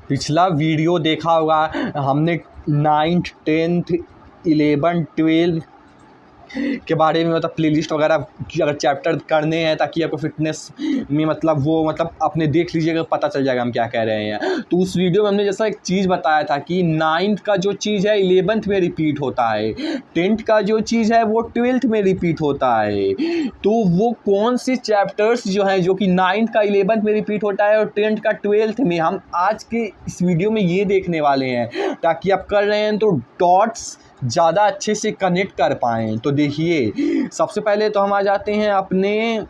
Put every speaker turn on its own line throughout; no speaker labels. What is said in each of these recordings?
पिछला वीडियो देखा होगा हमने 9th 10th 11 12 के बारे में, मतलब प्लेलिस्ट वगैरह की अगर चैप्टर करने हैं ताकि आपको फिटनेस में मतलब वो मतलब अपने देख लीजिएगा, पता चल जाएगा हम क्या कह रहे हैं। तो उस वीडियो में हमने जैसा एक चीज़ बताया था कि 9th का जो चीज़ है 11th में रिपीट होता है, 10th का जो चीज़ है वो 12th में रिपीट होता है। तो वो कौन से चैप्टर्स जो हैं जो कि 9th का 11th में रिपीट होता है और 10th का 12th में, हम आज के इस वीडियो में ये देखने वाले हैं ताकि आप कर रहे हैं तो डॉट्स ज़्यादा अच्छे से कनेक्ट कर पाएँ। तो देखिए, सबसे पहले तो हम आ जाते हैं अपने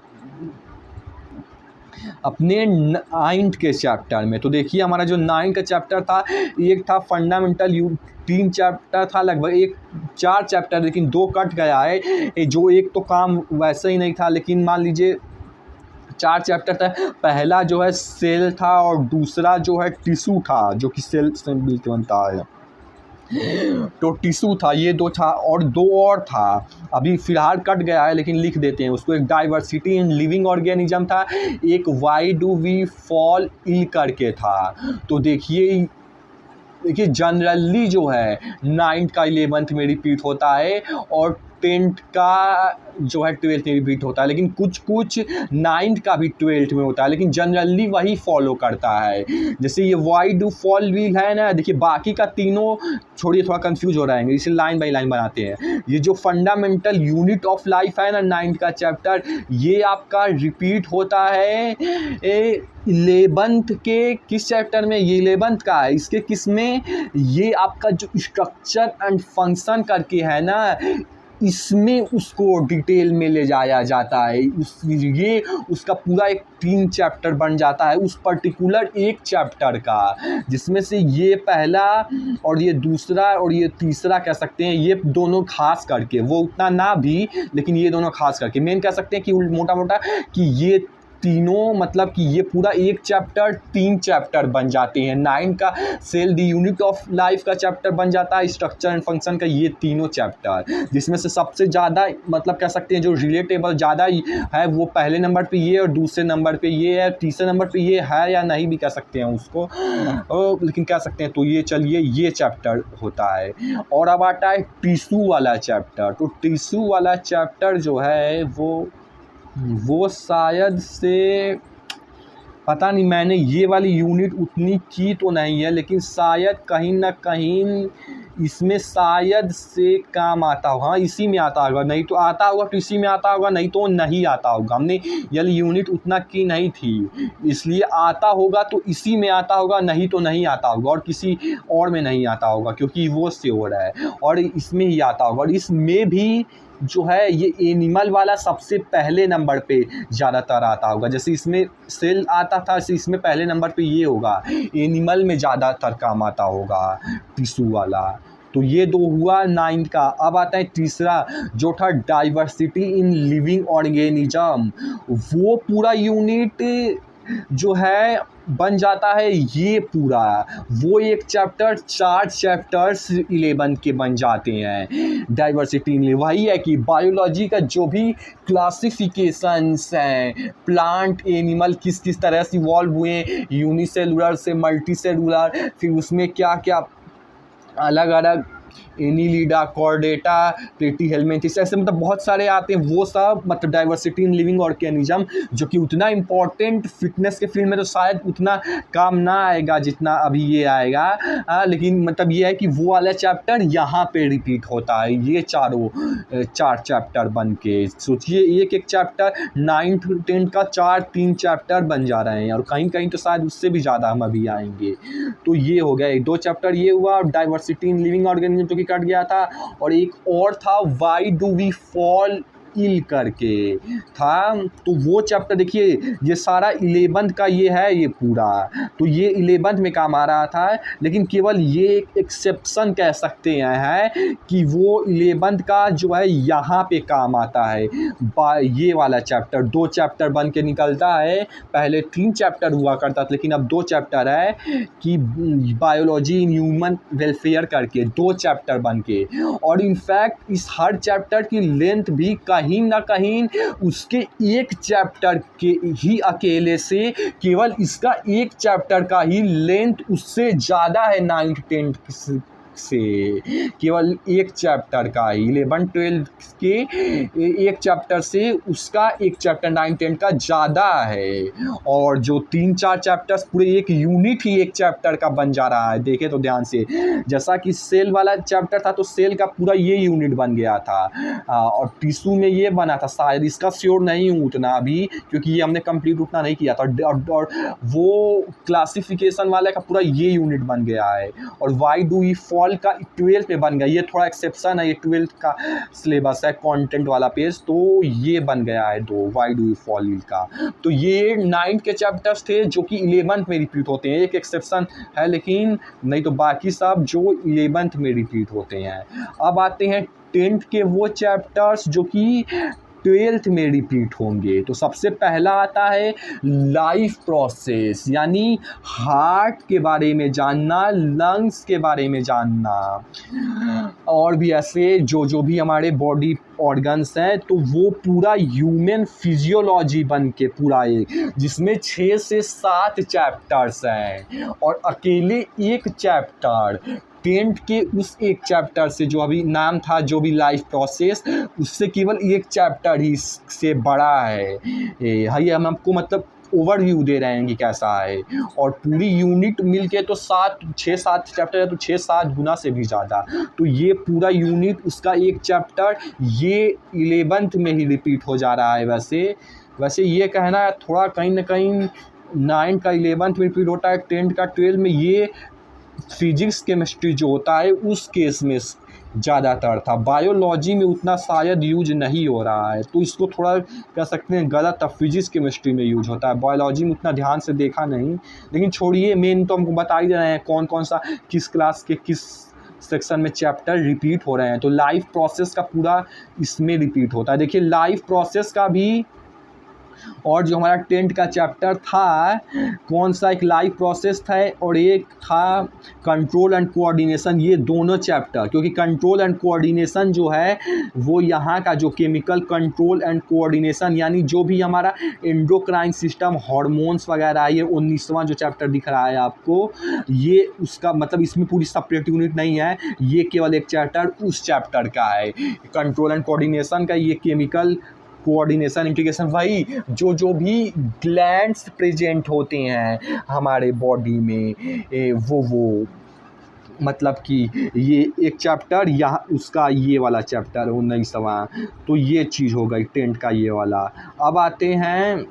9th के चैप्टर में। तो देखिए, हमारा जो 9th का चैप्टर था, एक था फंडामेंटल 3 चैप्टर था, लगभग 4 चैप्टर, लेकिन 2 कट गया है। जो एक तो काम वैसे ही नहीं था, लेकिन मान लीजिए 4 चैप्टर था। पहला जो है सेल था और दूसरा जो है टिश्यू था, जो कि सेल से मिलकर बनता है। तो टिश्यू था, ये 2 था और 2 और था, अभी फ़िलहाल कट गया है लेकिन लिख देते हैं उसको। एक डाइवर्सिटी इन लिविंग ऑर्गेनिज्म था, एक why do we fall ill करके था। तो देखिए जनरली जो है 9th का 11th में रिपीट होता है और 10th का जो है 12th में रिपीट होता है, लेकिन कुछ 9th का भी 12th में होता है, लेकिन जनरली वही फॉलो करता है। जैसे ये वाई डू फॉल व्हील है ना, देखिए बाकी का तीनों छोड़िए, थोड़ा कंफ्यूज हो रहेंगे, इसे लाइन बाय लाइन बनाते हैं। ये जो फंडामेंटल यूनिट ऑफ लाइफ है ना 9th का चैप्टर, ये आपका रिपीट होता है 11th के किस चैप्टर में, ये 11th का है। इसके किस में, ये आपका जो स्ट्रक्चर एंड फंक्शन करके है ना, इसमें उसको डिटेल में ले जाया जाता है। ये उसका पूरा एक 3 चैप्टर बन जाता है उस पर्टिकुलर एक चैप्टर का, जिसमें से ये पहला और ये दूसरा और ये तीसरा कह सकते हैं, ये दोनों खास करके, वो उतना ना भी लेकिन ये दोनों खास करके मेन कह सकते हैं कि मोटा मोटा कि ये तीनों, मतलब कि ये पूरा एक चैप्टर 3 चैप्टर बन जाते हैं। 9 का cell the unit of life का चैप्टर बन जाता है, स्ट्रक्चर एंड फंक्शन का ये तीनों चैप्टर, जिसमें से सबसे ज़्यादा मतलब कह सकते हैं जो रिलेटेबल ज़्यादा है वो पहले नंबर पे ये और दूसरे नंबर पे ये है, तीसरे नंबर पे ये है या नहीं भी कह सकते हैं उसको, लेकिन कह सकते हैं। तो ये चलिए ये चैप्टर होता है। और अब आता है टिश्यू वाला चैप्टर। तो टिश्यू वाला चैप्टर जो है वो शायद से पता नहीं, मैंने ये वाली यूनिट उतनी की तो नहीं है, लेकिन शायद कहीं ना कहीं इसमें शायद से काम आता होगा। हाँ, इसी में आता होगा, नहीं तो आता होगा तो इसी में आता होगा, नहीं तो नहीं आता होगा। हमने ये यूनिट उतना की नहीं थी, इसलिए आता होगा तो इसी में आता होगा, नहीं तो नहीं आता होगा और किसी और में नहीं आता होगा, क्योंकि वो श्योर है और इसमें ही आता होगा। और इसमें भी जो है ये एनिमल वाला सबसे पहले नंबर पे ज़्यादातर आता होगा। जैसे इसमें सेल आता था, ऐसे इसमें पहले नंबर पे ये होगा, एनिमल में ज़्यादातर काम आता होगा टिश्यू वाला। तो ये 2 हुआ 9th का। अब आता है तीसरा जो था डाइवर्सिटी इन लिविंग ऑर्गेनिज्म। वो पूरा यूनिट जो है बन जाता है ये पूरा, वो एक चैप्टर 4 चैप्टर्स 11 के बन जाते हैं डाइवर्सिटी में। वही है कि बायोलॉजी का जो भी क्लासिफिकेशंस हैं, प्लांट एनिमल किस किस तरह से इवॉल्व हुए, यूनिसेलुलर से मल्टीसेलुलर, फिर उसमें क्या क्या अलग अलग एनिलिडा, कॉर्डेटा, प्लेटीहेल्मिन्थेस, ऐसे मतलब बहुत सारे आते हैं। वो सब मतलब डाइवर्सिटी इन लिविंग ऑर्गेनिज्म, जो कि उतना इम्पॉर्टेंट फिटनेस के फील्ड में तो शायद उतना काम ना आएगा जितना अभी ये आएगा, लेकिन मतलब ये है कि वो वाला चैप्टर यहाँ पे रिपीट होता है, ये 4 चैप्टर बन के। सोचिए एक एक चैप्टर 9th 10th का 3 चैप्टर बन जा रहे हैं, और कहीं कहीं तो शायद उससे भी ज़्यादा हम अभी आएंगे। तो ये हो गया 2 चैप्टर, ये हुआ डाइवर्सिटी इन लिविंग ऑर्गेनिज्म जो कि कट गया था, और एक और था why do we fall ill करके था। तो वो चैप्टर देखिए, ये सारा 11th का ये है ये पूरा, तो ये 11th में काम आ रहा था, लेकिन केवल ये एक एक्सेप्शन कह सकते हैं कि वो 11th का जो है यहाँ पे काम आता है। ये वाला चैप्टर 2 चैप्टर बन के निकलता है, पहले 3 चैप्टर हुआ करता था, लेकिन अब 2 चैप्टर है कि बायोलॉजी इन ह्यूमन वेलफेयर करके 2 चैप्टर बन के। और इनफैक्ट इस हर चैप्टर की लेंथ भी कहीं कहीं ना कहीं उसके एक चैप्टर के ही अकेले से, केवल इसका एक चैप्टर का ही लेंथ उससे ज़्यादा है 9th 10th से, केवल एक चैप्टर का ही 11 12 के एक चैप्टर से उसका एक चैप्टर 9 10 का ज़्यादा है। और जो 3-4 चैप्टर्स पूरे एक यूनिट ही एक चैप्टर का बन जा रहा है। देखे तो ध्यान से, जैसा कि सेल वाला चैप्टर था तो सेल का पूरा ये यूनिट बन गया था, और टिश्यू में ये बना था शायद, इसका श्योर नहीं हूँ उतना अभी क्योंकि ये हमने कंप्लीट उतना नहीं किया था। और वो क्लासिफिकेशन वाला का पूरा ये यूनिट बन गया है। और वाई डू वी फॉल का 12th में बन गया, ये थोड़ा एक्सेप्शन है, ये 12th का सिलेबस है कंटेंट वाला पेज, तो ये बन गया है 2 वाई डू वी फॉल का। तो ये 9th के चैप्टर्स थे जो कि 11th में रिपीट होते हैं, एक एक्सेप्शन है लेकिन नहीं तो बाकी सब जो 11th में रिपीट होते हैं। अब आते हैं 10th के वो चैप्टर्स जो कि 12th में रिपीट होंगे। तो सबसे पहला आता है लाइफ प्रोसेस, यानी हार्ट के बारे में जानना, लंग्स के बारे में जानना, और भी ऐसे जो भी हमारे बॉडी ऑर्गन्स हैं, तो वो पूरा ह्यूमन फिजियोलॉजी बन के पूरा एक, जिसमें 6 से 7 चैप्टर्स हैं। और अकेले एक चैप्टर 10th के उस एक चैप्टर से जो अभी नाम था, जो भी लाइफ प्रोसेस, उससे केवल एक चैप्टर ही से बड़ा है। ये हम आपको मतलब ओवरव्यू दे रहे हैं कि कैसा है। और पूरी यूनिट मिलके तो 6-7 चैप्टर है, तो 6-7 गुना से भी ज़्यादा। तो ये पूरा यूनिट उसका एक चैप्टर ये 11th में ही रिपीट हो जा रहा है। वैसे ये कहना है थोड़ा कहीं ना कहीं 9th का 11th में रिपीट होता है, 10th का 12th में। ये फिजिक्स केमिस्ट्री जो होता है उस केस में ज़्यादातर था, बायोलॉजी में उतना शायद यूज नहीं हो रहा है, तो इसको थोड़ा कह सकते हैं गलत है। फिजिक्स केमिस्ट्री में यूज होता है, बायोलॉजी में उतना ध्यान से देखा नहीं, लेकिन छोड़िए, मेन तो हमको बता ही दे रहे हैं कौन कौन सा किस क्लास के किस सेक्शन में चैप्टर रिपीट हो रहे हैं। तो लाइफ प्रोसेस का पूरा इसमें रिपीट होता है। देखिए लाइफ प्रोसेस का भी, और जो हमारा 10th का चैप्टर था कौन सा, एक लाइफ प्रोसेस था और एक था कंट्रोल एंड कोऑर्डिनेशन। ये दोनों चैप्टर, क्योंकि कंट्रोल एंड कोऑर्डिनेशन जो है वो यहाँ का जो केमिकल कंट्रोल एंड कोऑर्डिनेशन, यानी जो भी हमारा एंडोक्राइन सिस्टम, हार्मोन्स वगैरह, ये 19वां जो चैप्टर दिख रहा है आपको, ये उसका मतलब इसमें पूरी सेपरेट यूनिट नहीं है, ये केवल एक चैप्टर उस चैप्टर का है कंट्रोल एंड कोऑर्डिनेशन का। ये केमिकल कोऑर्डिनेशन इंटीग्रेशन, वही जो भी ग्लैंड्स प्रेजेंट होते हैं हमारे बॉडी में, वो मतलब कि ये एक चैप्टर, यहाँ उसका ये वाला चैप्टर 19वां। तो ये चीज़ हो गई 10th का ये वाला। अब आते हैं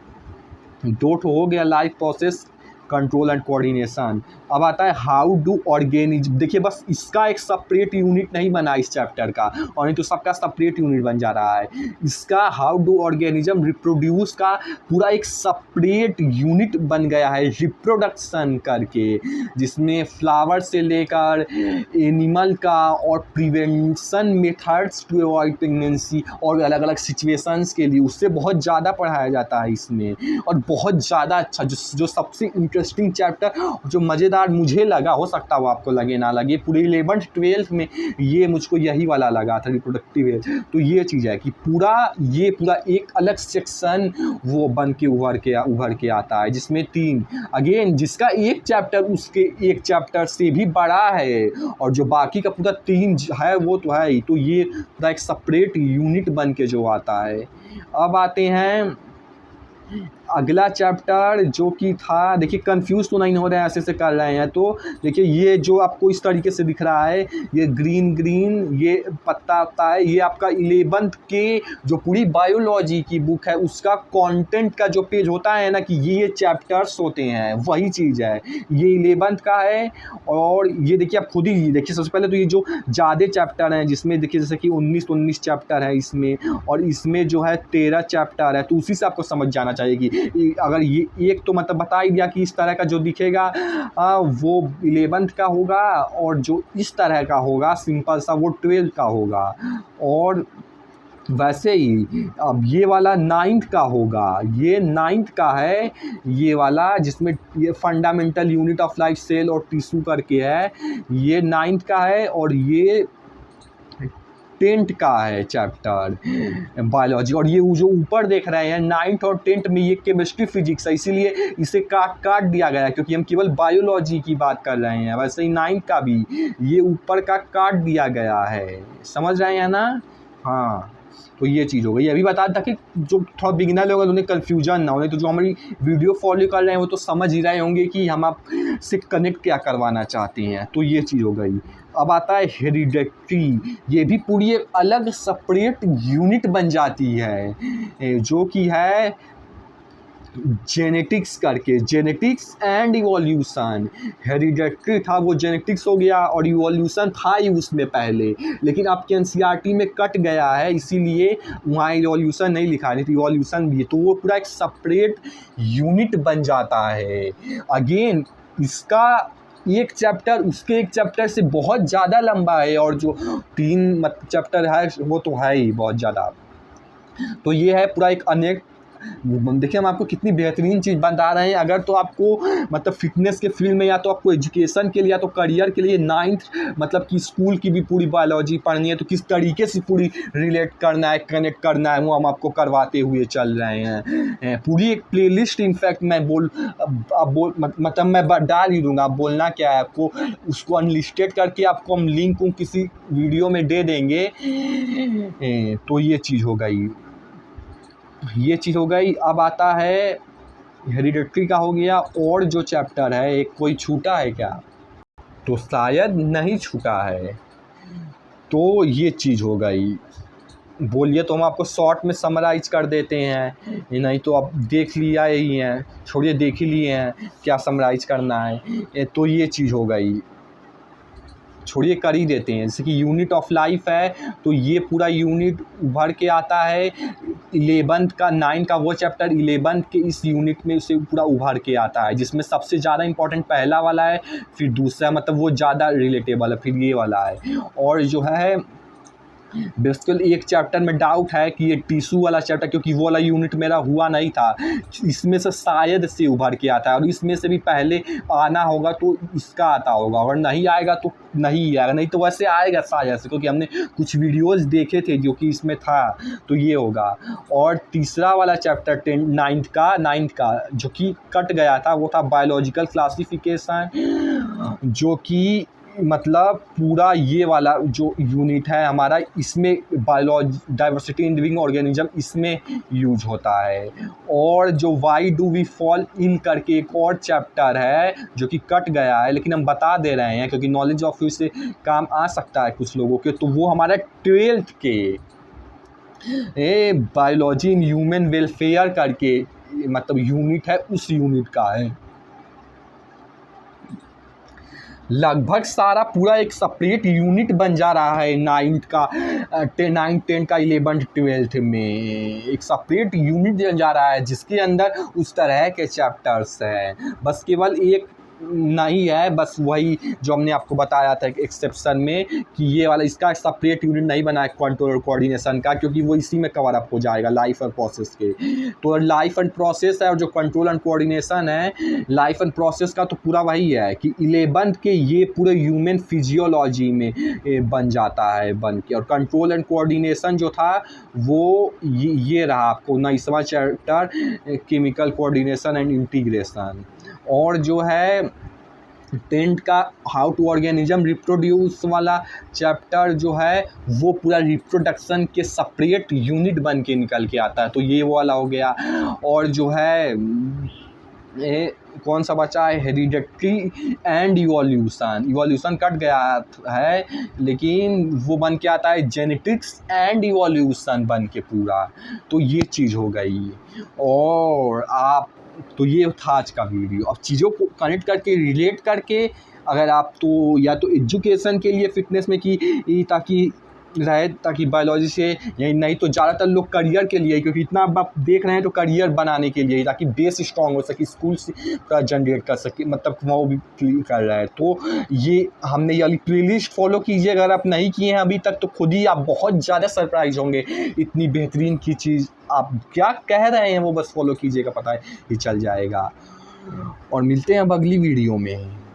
2 हो गया life process, control and coordination. अब आता है हाउ डू ऑर्गेनिज्म। देखिए बस इसका एक सेपरेट यूनिट नहीं बना इस चैप्टर का, और नहीं तो सबका सेपरेट यूनिट बन जा रहा है। इसका हाउ डू ऑर्गेनिज्म रिप्रोड्यूस का पूरा एक सेपरेट यूनिट बन गया है रिप्रोडक्शन करके, जिसमें फ्लावर से लेकर एनिमल का और prevention methods to avoid pregnancy और अलग अलग सिचुएशंस के लिए, उससे बहुत ज़्यादा पढ़ाया जाता है इसमें, और बहुत ज़्यादा अच्छा। जो सबसे इंटरेस्टिंग चैप्टर, जो मज़ेदार मुझे लगा, हो सकता हो आपको लगे ना लगे, पूरे 11th 12th में ये मुझको यही वाला लगा था, रिप्रोडक्टिव हेल्थ। तो ये चीज़ है कि पूरा एक अलग सेक्शन वो बन के उभर के आता है, जिसमें 3 अगेन, जिसका एक चैप्टर उसके एक चैप्टर से भी बड़ा है, और जो बाकी का पूरा 3 है वो तो है ही। तो ये पूरा एक सेपरेट यूनिट बन के जो आता है। अब आते हैं अगला चैप्टर जो कि था, देखिए कंफ्यूज तो नहीं हो रहे हैं, ऐसे कर रहे हैं तो देखिए ये जो आपको इस तरीके से दिख रहा है, ये ग्रीन ये पत्ता आता है, ये आपका 11th के जो पूरी बायोलॉजी की बुक है उसका कंटेंट का जो पेज होता है ना, कि ये चैप्टर्स होते हैं, वही चीज़ है। ये 11th का है, और ये देखिए आप खुद ही देखिए। सबसे पहले तो ये जो ज़्यादा चैप्टर हैं, जिसमें देखिए जैसे कि 19 चैप्टर है इसमें, और इसमें जो है 13 चैप्टर है, तो उसी से आपको समझ जाना चाहिए कि अगर ये एक तो मतलब बता ही दिया कि इस तरह का जो दिखेगा वो 11th का होगा, और जो इस तरह का होगा सिंपल सा वो 12th का होगा। और वैसे ही अब ये वाला 9th का होगा, ये 9th का है ये वाला, जिसमें ये fundamental unit of life, cell और टिश्यू करके है, ये 9th का है। और ये 10th का है चैप्टर बायोलॉजी। और ये जो ऊपर देख रहे हैं 9th और 10th में ये केमिस्ट्री फिजिक्स है, इसीलिए इसे काट दिया गया है क्योंकि हम केवल बायोलॉजी की बात कर रहे हैं। वैसे ही 9th का भी ये ऊपर का काट दिया गया है, समझ रहे हैं ना। हाँ, तो ये चीज़ हो गई। अभी बता था कि जो थोड़ा बिगिनर लोग हैं उन्हें कन्फ्यूजन ना हो, नहीं तो जो हमारी वीडियो फॉलो कर रहे हैं वो तो समझ ही रहे होंगे कि हम आपसे कनेक्ट क्या करवाना चाहते हैं। तो ये चीज़ हो गई। अब आता है हेरिडेटरी। ये भी पूरी एक अलग सेपरेट यूनिट बन जाती है जो कि है जेनेटिक्स करके, जेनेटिक्स एंड इवोल्यूशन। हेरिडेटरी था वो जेनेटिक्स हो गया और इवोल्यूशन था ही उसमें पहले, लेकिन आपके एनसीईआरटी में कट गया है, इसीलिए वहाँ इवोल्यूशन नहीं लिखा है, नहीं तो इवोल्यूशन भी है। तो वो पूरा एक सेपरेट यूनिट बन जाता है। अगेन इसका एक चैप्टर उसके एक चैप्टर से बहुत ज़्यादा लंबा है, और जो 3 चैप्टर है वो तो है ही बहुत ज़्यादा। तो ये है पूरा एक अनेक। देखिए हम आपको कितनी बेहतरीन चीज़ बता रहे हैं। अगर तो आपको मतलब फिटनेस के फील्ड में, या तो आपको एजुकेशन के लिए, या तो करियर के लिए 9th मतलब कि स्कूल की भी पूरी बायोलॉजी पढ़नी है, तो किस तरीके से पूरी रिलेट करना है, कनेक्ट करना है, वो हम आपको करवाते हुए चल रहे हैं। पूरी एक प्लेलिस्ट इनफैक्ट मैं मतलब मैं डाल ही दूँगा। आप बोलना क्या है आपको, उसको अनलिस्टेड करके आपको हम लिंक किसी वीडियो में दे देंगे। तो ये चीज़ हो गई, ये चीज़ हो गई। अब आता है हेरिडेटरी का हो गया, और जो चैप्टर है एक कोई छूटा है क्या, तो शायद नहीं छूटा है। तो ये चीज़ हो गई। बोलिए तो हम आपको शॉर्ट में समराइज कर देते हैं, नहीं तो आप देख लिया ही हैं, छोड़िए देख ही लिए हैं, क्या समराइज करना है। तो ये चीज़ हो गई, छोड़िए कर ही देते हैं। जैसे कि यूनिट ऑफ लाइफ है, तो ये पूरा यूनिट उभर के आता है 11th का 9 का वो चैप्टर 11th के इस यूनिट में से पूरा उभर के आता है, जिसमें सबसे ज़्यादा इंपॉर्टेंट पहला वाला है, फिर दूसरा मतलब वो ज़्यादा रिलेटेबल है, फिर ये वाला है। और जो है बेसिकली एक चैप्टर में डाउट है कि ये टिश्यू वाला चैप्टर, क्योंकि वो वाला यूनिट मेरा हुआ नहीं था, इसमें से शायद से उभर के आता है, और इसमें से भी पहले आना होगा तो इसका आता होगा, और नहीं आएगा तो नहीं आएगा, नहीं तो वैसे आएगा शायद से, क्योंकि हमने कुछ वीडियोस देखे थे जो कि इसमें था, तो ये होगा। और तीसरा वाला चैप्टर 9th का जो कि कट गया था, वो था बायोलॉजिकल क्लासिफिकेशन, जो कि मतलब पूरा ये वाला जो यूनिट है हमारा, इसमें biology diversity in living organism इसमें यूज होता है। और जो why do we fall in करके एक और चैप्टर है जो कि कट गया है, लेकिन हम बता दे रहे हैं क्योंकि नॉलेज ऑफ यू से काम आ सकता है कुछ लोगों के, तो वो हमारा 12th के बायोलॉजी इन ह्यूमन वेलफेयर करके मतलब यूनिट है, उस यूनिट का है। लगभग सारा पूरा एक सेपरेट यूनिट बन जा रहा है 9th का 9th 10th का 11th 12th में एक सेपरेट यूनिट बन जा रहा है, जिसके अंदर उस तरह के चैप्टर्स हैं। बस केवल एक नहीं है, बस वही जो हमने आपको बताया था एक्सेप्शन में कि ये वाला इसका सेपरेट यूनिट नहीं बना है कंट्रोल और कोऑर्डिनेशन का, क्योंकि वो इसी में कवर अप हो जाएगा लाइफ एंड प्रोसेस के। तो लाइफ एंड प्रोसेस है, और जो कंट्रोल एंड कोऑर्डिनेशन है लाइफ एंड प्रोसेस का, तो पूरा वही है कि 11th के ये पूरे ह्यूमन फिजियोलॉजी में बन जाता है बन के। और कंट्रोल एंड कोऑर्डिनेशन जो था वो ये रहा आपको 19वां chapter chemical coordination and integration. और जो है 10th का हाउ टू ऑर्गेनिज्म रिप्रोड्यूस वाला चैप्टर जो है वो पूरा रिप्रोडक्शन के सेपरेट यूनिट बन के निकल के आता है, तो ये वाला हो गया। और जो है कौन सा बचा है, हेरिडेटरी एंड इवोल्यूशन कट गया है, लेकिन वो बन के आता है जेनेटिक्स एंड इवोल्यूशन बन के पूरा। तो ये चीज़ हो गई। और आप तो ये था आज का वीडियो। अब चीज़ों को कनेक्ट करके रिलेट करके अगर आप तो या तो एजुकेशन के लिए फिटनेस में की ताकि रहे, ताकि बायोलॉजी से, यही नहीं तो ज़्यादातर लोग करियर के लिए, क्योंकि इतना आप देख रहे हैं तो करियर बनाने के लिए, ताकि बेस स्ट्रॉन्ग हो सके, स्कूल से का जनरेट कर सके, मतलब वो भी कर रहा है। तो ये हमने ये वाली प्लेलिस्ट फॉलो कीजिए, अगर आप नहीं किए हैं अभी तक तो खुद ही आप बहुत ज़्यादा सरप्राइज होंगे, इतनी बेहतरीन की चीज़ आप क्या कह रहे हैं वो बस फॉलो कीजिएगा, पता है ये चल जाएगा। और मिलते हैं अब अगली वीडियो में।